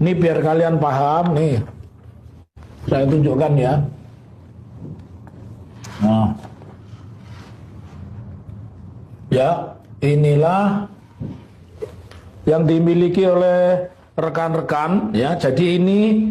Ini biar kalian paham nih. Saya tunjukkan ya. Nah. Ya, inilah yang dimiliki oleh rekan-rekan ya. Jadi ini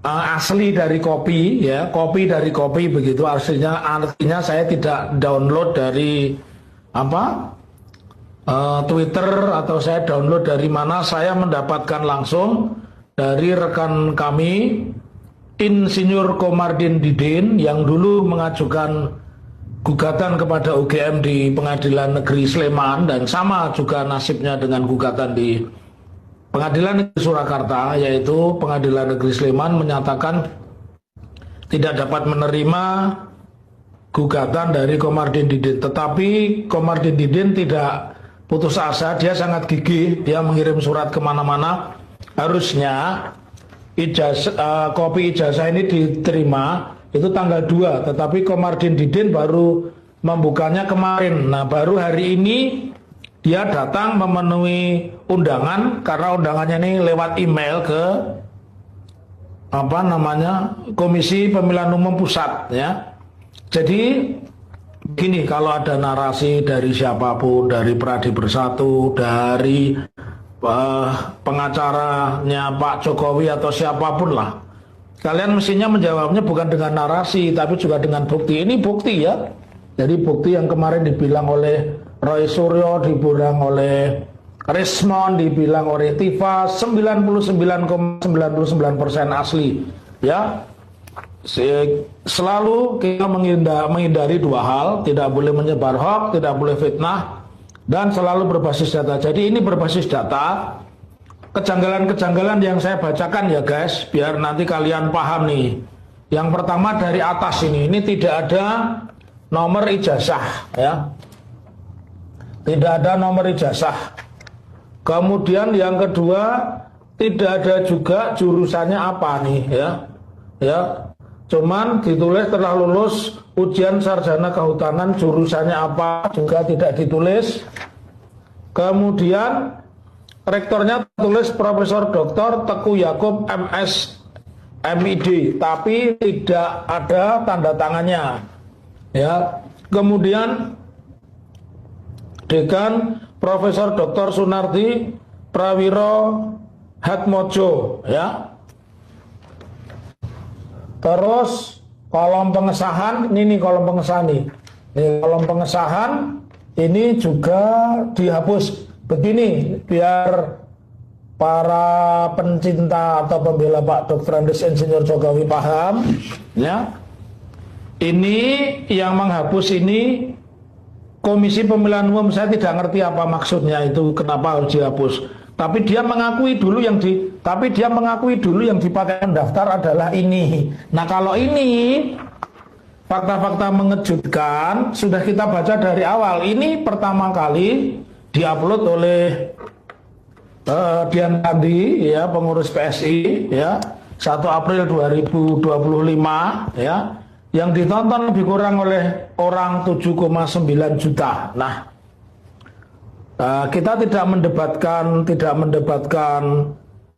asli dari kopi ya, kopi dari kopi begitu artinya saya tidak download dari Twitter atau saya download dari mana, saya mendapatkan langsung dari rekan kami Insinyur Komardin Didin yang dulu mengajukan gugatan kepada UGM di Pengadilan Negeri Sleman, dan sama juga nasibnya dengan gugatan di Pengadilan Negeri Surakarta, yaitu Pengadilan Negeri Sleman menyatakan tidak dapat menerima gugatan dari Komardin Didin. Tetapi Komardin Didin tidak putus asa, dia sangat gigih, dia mengirim surat kemana-mana. Harusnya kopi ijazah ini diterima itu tanggal 2, tetapi Komardin Didin baru membukanya kemarin. Nah, baru hari ini dia datang memenuhi undangan, karena undangannya ini lewat email ke Komisi Pemilihan Umum Pusat ya. Jadi gini, kalau ada narasi dari siapapun, dari Pradi Bersatu, dari pengacaranya Pak Jokowi atau siapapun lah, kalian mestinya menjawabnya bukan dengan narasi, tapi juga dengan bukti. Ini bukti ya. Jadi bukti yang kemarin dibilang oleh Roy Suryo, dibilang oleh Rismon, dibilang oleh Tifa, 99,99% asli ya. Selalu kita menghindari dua hal, tidak boleh menyebar hoax, tidak boleh fitnah, dan selalu berbasis data. Jadi ini berbasis data. Kejanggalan-kejanggalan yang saya bacakan ya guys, biar nanti kalian paham nih. Yang pertama dari atas ini tidak ada nomor ijazah ya, tidak ada nomor ijazah. Kemudian yang kedua, tidak ada juga jurusannya apa nih ya. Cuman ditulis telah lulus ujian sarjana kehutanan, jurusannya apa juga tidak ditulis. Kemudian rektornya tulis Profesor Dr. Teguh Yakub MS MID, tapi tidak ada tanda tangannya. Ya. Kemudian Dekan Profesor Dr. Sunardi Prawiro Hatmojo ya. Terus kolom pengesahan, ini kolom pengesahan nih. Ini kolom pengesahan ini juga dihapus begini biar para pencinta atau pembela Pak Dr. Andes Insinyur Jokowi paham ya. Ini yang menghapus ini Komisi Pemilihan Umum, saya tidak ngerti apa maksudnya itu, kenapa harus dihapus. Tapi dia mengakui dulu yang dipakai mendaftar adalah ini. Nah, kalau ini fakta-fakta mengejutkan sudah kita baca dari awal. Ini pertama kali diupload oleh Dian Kandi ya, pengurus PSI ya, 1 April 2025 ya. Yang ditonton lebih kurang oleh orang 7,9 juta. Nah, kita tidak mendebatkan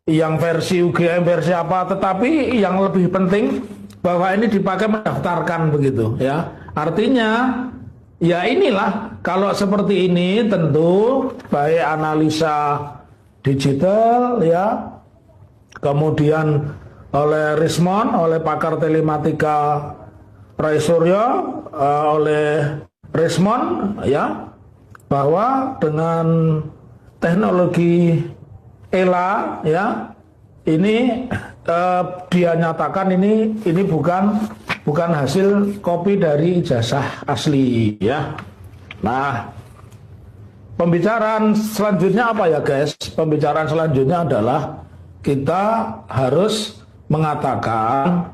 yang versi UGM versi apa, tetapi yang lebih penting bahwa ini dipakai mendaftarkan begitu ya. Artinya ya inilah, kalau seperti ini tentu baik analisa digital ya, kemudian oleh Rismon, oleh pakar telematika Roy Suryo, oleh Rismon ya, bahwa dengan teknologi ELA ya, ini dia nyatakan ini bukan hasil kopi dari ijazah asli ya. Nah, pembicaraan selanjutnya apa ya guys? Pembicaraan selanjutnya adalah kita harus mengatakan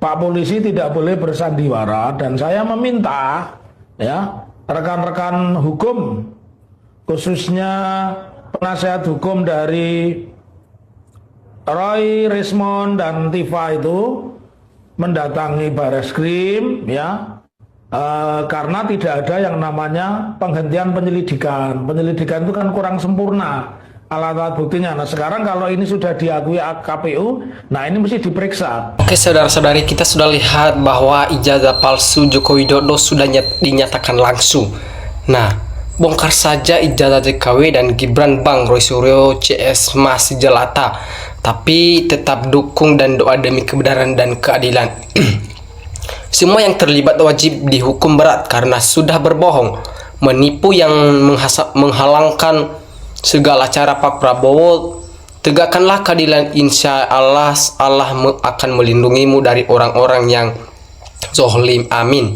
Pak Polisi tidak boleh bersandiwara, dan saya meminta ya rekan-rekan hukum, khususnya penasihat hukum dari Roy, Rismon, dan Tifa itu mendatangi Bareskrim ya, karena tidak ada yang namanya penghentian penyelidikan. Penyelidikan itu kan kurang sempurna. alat buktinya. Nah sekarang kalau ini sudah diakui KPU, nah ini mesti diperiksa. Oke saudara-saudari, kita sudah lihat bahwa ijazah palsu Joko Widodo sudah dinyatakan langsung. Nah, bongkar saja ijazah JKW dan Gibran Bang Roy Suryo CS masih jelata, tapi tetap dukung dan doa demi kebenaran dan keadilan. Semua yang terlibat wajib dihukum berat karena sudah berbohong, menipu yang menghalangkan segala cara Pak Prabowo. Tegakkanlah keadilan, insya Allah Allah akan melindungimu dari orang-orang yang zolim, amin.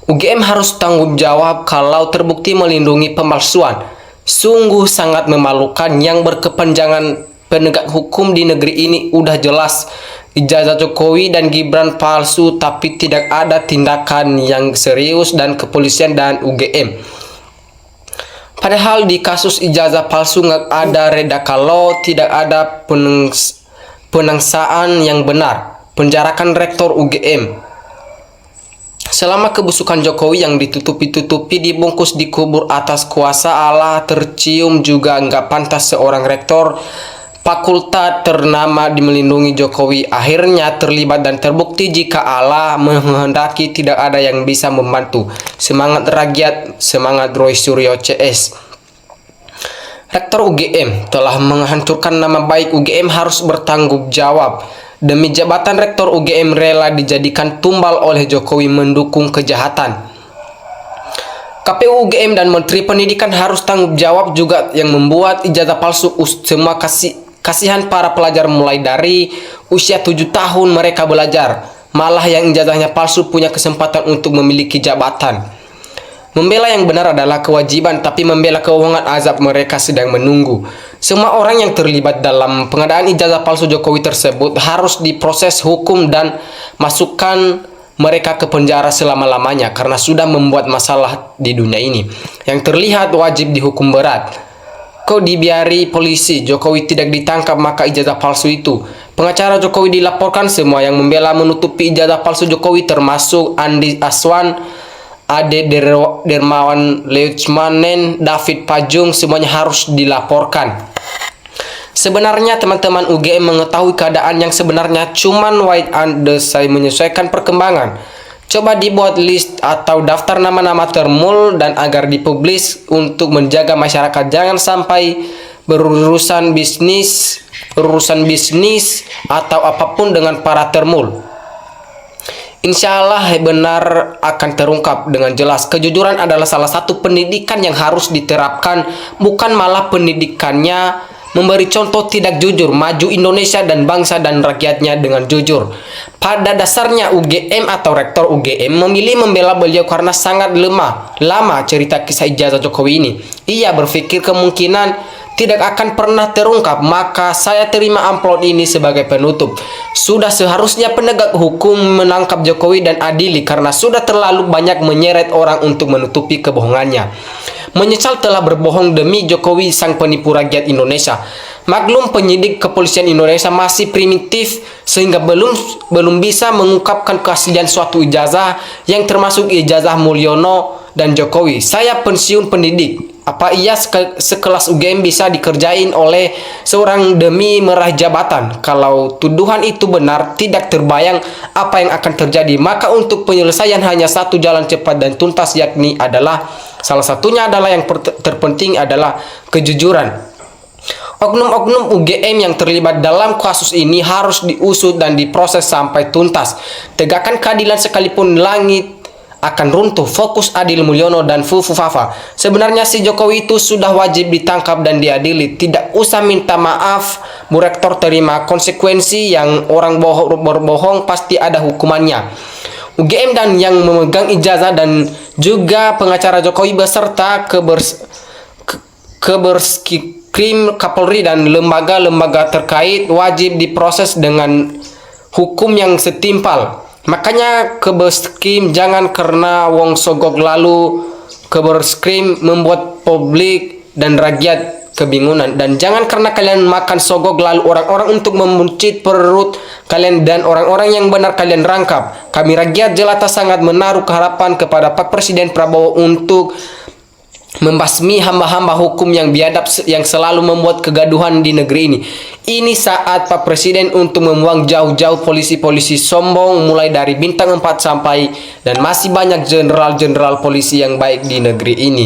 UGM harus tanggung jawab kalau terbukti melindungi pemalsuan. Sungguh sangat memalukan, yang berkepanjangan penegak hukum di negeri ini udah jelas ijazah Jokowi dan Gibran palsu, tapi tidak ada tindakan yang serius dan kepolisian dan UGM. Padahal di kasus ijazah palsu nggak ada reda kalau tidak ada penangsaan yang benar. Penjarakan rektor UGM. Selama kebusukan Jokowi yang ditutupi-tutupi, dibungkus, dikubur atas kuasa Allah, tercium juga nggak pantas seorang rektor fakultas ternama melindungi Jokowi akhirnya terlibat dan terbukti. Jika Allah menghendaki, tidak ada yang bisa membantu. Semangat rakyat, semangat Roy Suryo CS. Rektor UGM telah menghancurkan nama baik UGM, harus bertanggung jawab. Demi jabatan rektor UGM rela dijadikan tumbal oleh Jokowi mendukung kejahatan. KPU UGM dan Menteri Pendidikan harus tanggung jawab juga yang membuat ijazah palsu. Semua kasihan para pelajar mulai dari usia 7 tahun mereka belajar. Malah yang ijazahnya palsu punya kesempatan untuk memiliki jabatan. Membela yang benar adalah kewajiban, tapi membela kebohongan azab mereka sedang menunggu. Semua orang yang terlibat dalam pengadaan ijazah palsu Jokowi tersebut harus diproses hukum dan masukkan mereka ke penjara selama-lamanya karena sudah membuat masalah di dunia ini. Yang terlihat wajib dihukum berat. Kok dibiari polisi, Jokowi tidak ditangkap maka ijazah palsu itu. Pengacara Jokowi dilaporkan, semua yang membela menutupi ijazah palsu Jokowi termasuk Andi Aswan, Ade Dermawan Leuchmanen, David Pajung, semuanya harus dilaporkan. Sebenarnya teman-teman UGM mengetahui keadaan yang sebenarnya, cuman wait and saya menyesuaikan perkembangan. Coba dibuat list atau daftar nama-nama termul dan agar dipublis untuk menjaga masyarakat jangan sampai berurusan bisnis atau apapun dengan para termul. Insya Allah benar akan terungkap dengan jelas. Kejujuran adalah salah satu pendidikan yang harus diterapkan, bukan malah pendidikannya memberi contoh tidak jujur, maju Indonesia dan bangsa dan rakyatnya dengan jujur. Pada dasarnya UGM atau rektor UGM memilih membela beliau karena sangat lama cerita kisah ijazah Jokowi ini. Ia berpikir kemungkinan tidak akan pernah terungkap, maka saya terima amplop ini sebagai penutup. Sudah seharusnya penegak hukum menangkap Jokowi dan adili karena sudah terlalu banyak menyeret orang untuk menutupi kebohongannya. Menyesal telah berbohong demi Jokowi sang penipu rakyat Indonesia. Maklum penyidik kepolisian Indonesia masih primitif sehingga belum bisa mengungkapkan keaslian suatu ijazah yang termasuk ijazah Mulyono dan Jokowi. Saya pensiun pendidik. Apa iya sekelas UGM bisa dikerjain oleh seorang demi meraih jabatan? Kalau tuduhan itu benar, tidak terbayang apa yang akan terjadi. Maka untuk penyelesaian hanya satu jalan cepat dan tuntas, yakni adalah salah satunya adalah yang terpenting adalah kejujuran. Oknum-oknum UGM yang terlibat dalam kasus ini harus diusut dan diproses sampai tuntas. Tegakkan keadilan sekalipun langit akan runtuh. Fokus Adil Mulyono dan Fufu Fafa. Sebenarnya si Jokowi itu sudah wajib ditangkap dan diadili. Tidak usah minta maaf, Bu Rektor, terima konsekuensi. Yang orang berbohong pasti ada hukumannya. UGM dan yang memegang ijazah dan juga pengacara Jokowi beserta Keberskrim Kapolri dan lembaga-lembaga terkait wajib diproses dengan hukum yang setimpal. Makanya Keberskrim jangan karena wong sogok lalu Keberskrim membuat publik dan rakyat kebingungan. Dan jangan karena kalian makan sogok lalu orang-orang untuk memuncit perut kalian dan orang-orang yang benar kalian rangkap. Kami rakyat jelata sangat menaruh keharapan kepada Pak Presiden Prabowo untuk membasmi hamba-hamba hukum yang biadab yang selalu membuat kegaduhan di negeri ini. Ini saat Pak Presiden untuk membuang jauh-jauh polisi-polisi sombong mulai dari bintang 4 sampai dan masih banyak jenderal-jenderal polisi yang baik di negeri ini.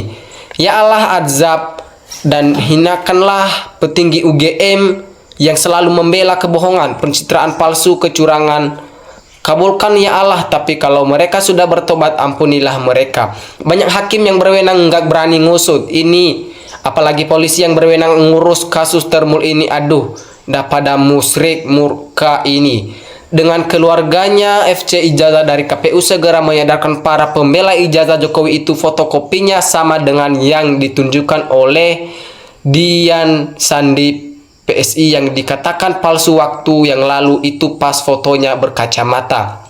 Ya Allah, azab dan hinakanlah petinggi UGM yang selalu membela kebohongan, pencitraan palsu, kecurangan. Kabulkan ya Allah, tapi kalau mereka sudah bertobat, ampunilah mereka. Banyak hakim yang berwenang nggak berani ngusut ini, apalagi polisi yang berwenang ngurus kasus termul ini. Aduh, dah pada musyrik murka ini. Dengan keluarganya, FC ijazah dari KPU segera menyadarkan para pembela ijazah Jokowi itu fotokopinya sama dengan yang ditunjukkan oleh Dian Sandi PSI yang dikatakan palsu waktu yang lalu itu pas fotonya berkacamata.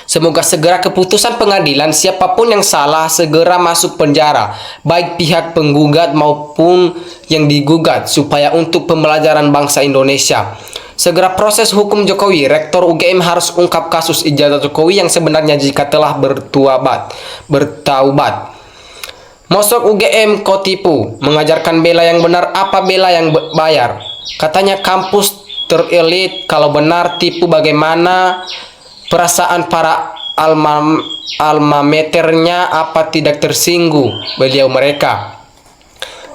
Semoga segera keputusan pengadilan, siapapun yang salah segera masuk penjara, baik pihak penggugat maupun yang digugat, supaya untuk pembelajaran bangsa Indonesia. Segera proses hukum Jokowi. Rektor UGM harus ungkap kasus ijazah Jokowi yang sebenarnya jika telah bertaubat. Mosok UGM kau tipu, mengajarkan bela yang benar apa bela yang bayar. Katanya kampus terelit, kalau benar tipu bagaimana perasaan para alma maternya, apa tidak tersinggung beliau mereka.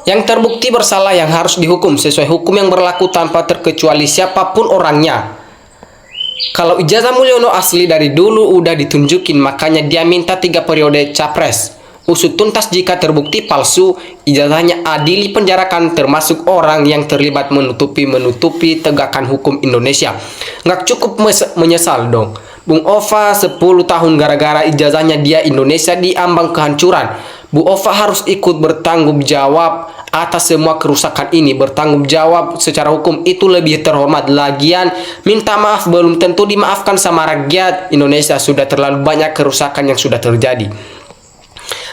Yang terbukti bersalah yang harus dihukum sesuai hukum yang berlaku tanpa terkecuali siapapun orangnya. Kalau ijazah Mulyono asli dari dulu udah ditunjukin, makanya dia minta 3 periode capres. Usut tuntas jika terbukti palsu, ijazahnya adili penjarakan, termasuk orang yang terlibat menutupi tegakkan hukum Indonesia. Nggak cukup menyesal dong. Bung Ova 10 tahun gara-gara ijazahnya dia Indonesia diambang kehancuran. Bu Ova harus ikut bertanggung jawab atas semua kerusakan ini. Bertanggung jawab secara hukum itu lebih terhormat. Lagian minta maaf belum tentu dimaafkan sama rakyat Indonesia. Sudah terlalu banyak kerusakan yang sudah terjadi.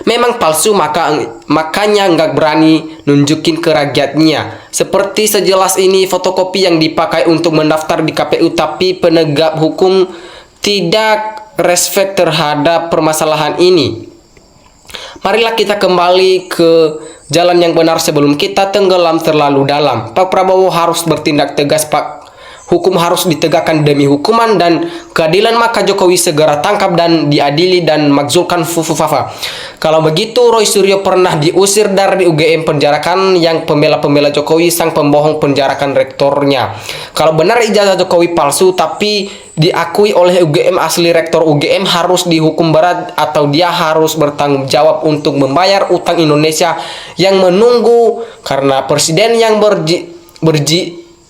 Memang palsu, makanya nggak berani nunjukin ke rakyatnya. Seperti sejelas ini fotokopi yang dipakai untuk mendaftar di KPU, tapi penegak hukum tidak respect terhadap permasalahan ini. Marilah kita kembali ke jalan yang benar sebelum kita tenggelam terlalu dalam. Pak Prabowo harus bertindak tegas, Pak. Hukum harus ditegakkan demi hukuman dan keadilan, maka Jokowi segera tangkap dan diadili dan makzulkan Fufufafa. Kalau begitu Roy Suryo pernah diusir dari UGM, penjarakan yang pembela-pembela Jokowi, sang pembohong penjarakan rektornya. Kalau benar ijazah Jokowi palsu tapi diakui oleh UGM asli, rektor UGM harus dihukum berat atau dia harus bertanggung jawab untuk membayar utang Indonesia yang menunggu karena presiden yang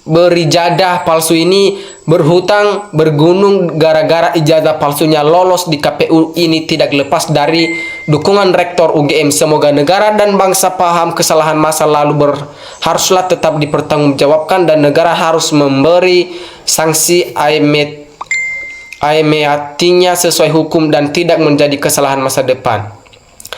berijadah palsu ini berhutang bergunung gara-gara ijazah palsunya lolos di KPU. Ini tidak lepas dari dukungan rektor UGM. Semoga negara dan bangsa paham kesalahan masa lalu haruslah tetap dipertanggungjawabkan dan negara harus memberi sanksi aimetinya sesuai hukum dan tidak menjadi kesalahan masa depan.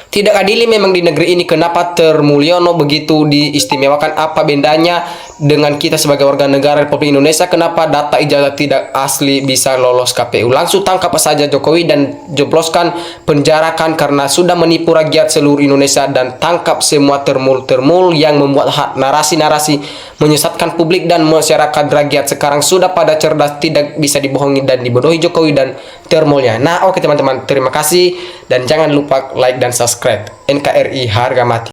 Tidak adili memang di negeri ini. Kenapa Mulyono begitu diistimewakan? Apa bedanya dengan kita sebagai warga negara Republik Indonesia? Kenapa data ijazah tidak asli bisa lolos KPU? Langsung tangkap saja Jokowi dan jebloskan, penjarakan karena sudah menipu rakyat seluruh Indonesia, dan tangkap semua termul-termul yang membuat narasi-narasi menyesatkan publik dan masyarakat. Rakyat sekarang sudah pada cerdas, tidak bisa dibohongi dan dibodohi Jokowi dan termulnya. Nah, oke teman-teman, terima kasih dan jangan lupa like dan subscribe. NKRI harga mati.